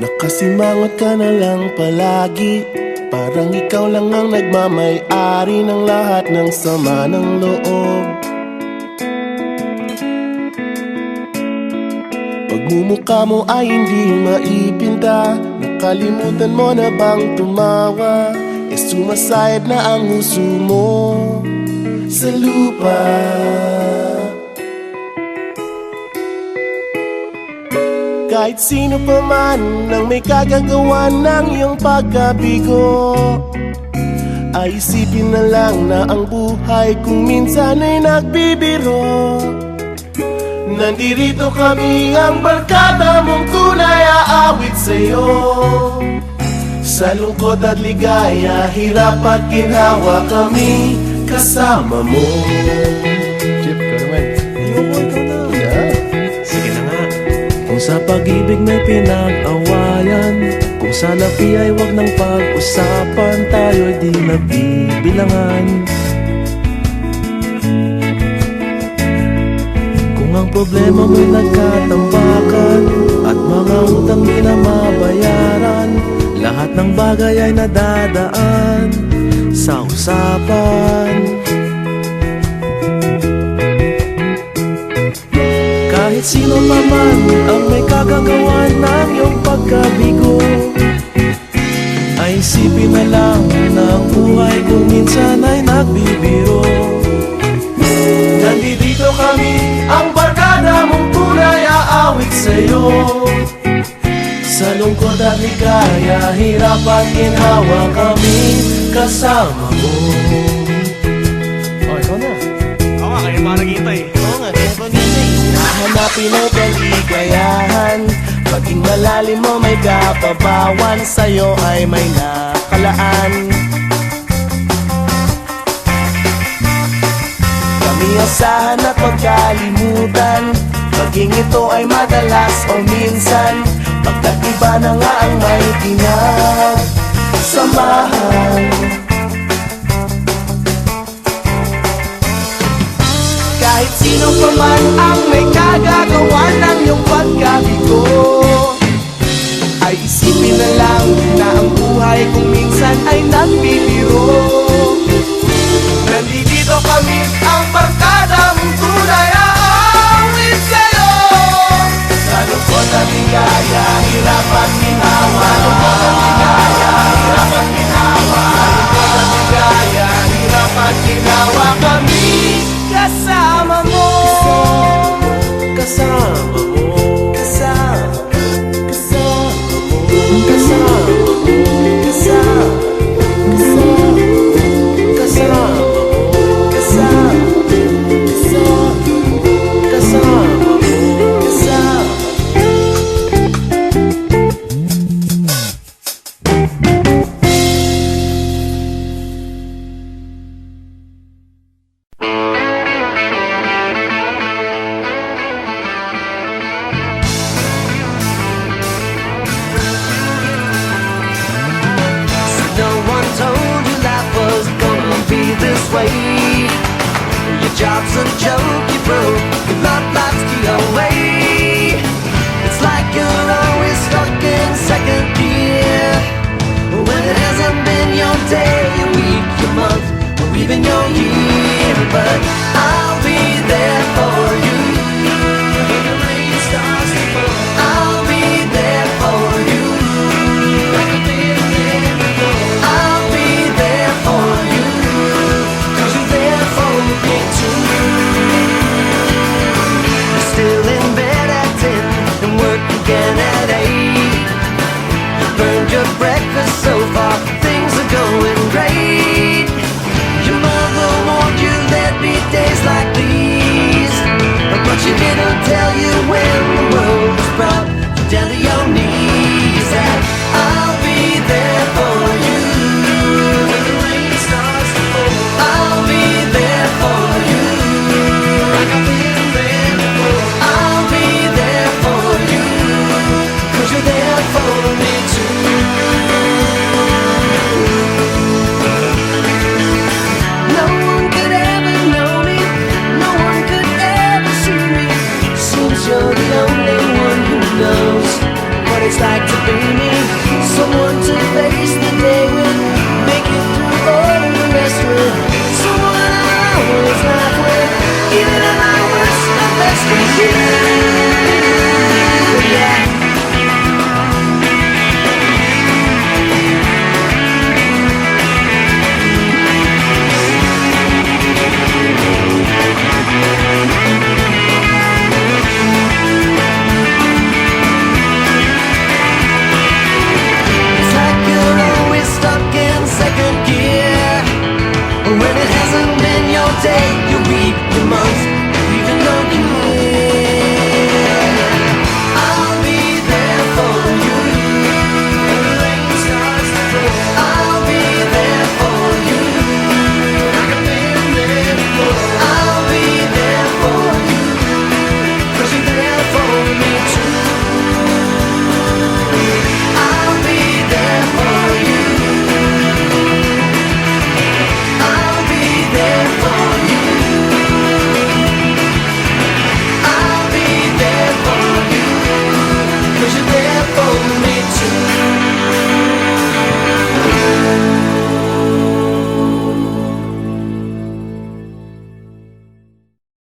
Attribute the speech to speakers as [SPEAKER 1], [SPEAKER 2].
[SPEAKER 1] Nakasimangot ka na lang palagi, parang ikaw lang ang nagmamay-ari ng lahat ng sama ng loob. Pagmumukha mo ay hindi maipinta, nakalimutan mo na bang tumawa? Sumasayad na ang huso mo sa lupa. Kahit sino pa man ang may kagagawa ng iyong pagkabigo, ay isipin na lang na ang buhay kung minsan ay nagbibiro. Nandirito kami, ang barkada mong tunay aawit sa'yo. Sa lungkot at ligaya, hirap at ginhawa, kami kasama mo.
[SPEAKER 2] Chip, ikaw naman.
[SPEAKER 1] Ikaw na. Yeah.
[SPEAKER 2] Sige na nga.
[SPEAKER 3] Kung sa pag-ibig may pinag-awayan, kung sa lapi ay wag nang pag-usapan, tayo'y di nagbibilangan. Kung ang problema mo'y nagkatambakan at mga utang di na mabayaran, lahat ng bagay ay nadadaan sa usapan. Kahit sino pa man ang may kagagawa ng iyong pagkabigo, ay isipin na lang na ang buhay kung minsan ay nagbibiro.
[SPEAKER 1] Nandito kami, ang barkada mong tunay aawit sa'yo. Sa lungkot at ligaya, hirap at ginhawa, kami kasama mo.
[SPEAKER 2] Oh, ikaw na. Oo nga, kayo mga naghihintay.
[SPEAKER 1] Oo nga, kaya pag-ibig hanapin ang kaligayahan, maging malalim mo may kapabawan, sa'yo ay may nakalaan. Kami asahan at pagkalimutan, maging ito ay madalas o minsan, pagkat iba na nga ang may pinagsamahan. Kahit sino pa man ang may kagagawa ng iyong pagkabigo, ay isipin na lang na ang buhay kung minsan ay nagbibiro. Nandito kami, ang barkada mong tunay aawit sa'yo. Sa lungkot at ligaya, hirap at ginhawa. Sa lungkot at ligaya, hirap at ginhawa. Sa lungkot at ligaya, hirap at ginhawa, kami kasama mo. Kasama mo. Kasama. Kasama mo. Kasama mo. Kasama. Kasama. Kasama mo. Kasama. Kasama. Kasama mo. Kasama.
[SPEAKER 3] No one told you life was gonna be this way. Your job's a joke, you broke, your love life's the away. It's like you're always stuck in second gear, when it hasn't been your day, your week, your month, or even your year. But I'll be there for you when the rain starts to fall. I'll be there for you like I've been there before. I'll be there for you 'cause you're there for me too. You're still in bed at 10 and work again at 8. Burned your breakfast so far, things are going great. Your mother warned you there'd be days like these, but she didn't tell you when the world was brought down to your knees. That I'll be there for you when the rain starts to fall. I'll be there for you like I've been there before. I'll be there for you 'cause you're there for me too. No one could ever know me, no one could ever see me. Seems you're the only one who knows what it's like to be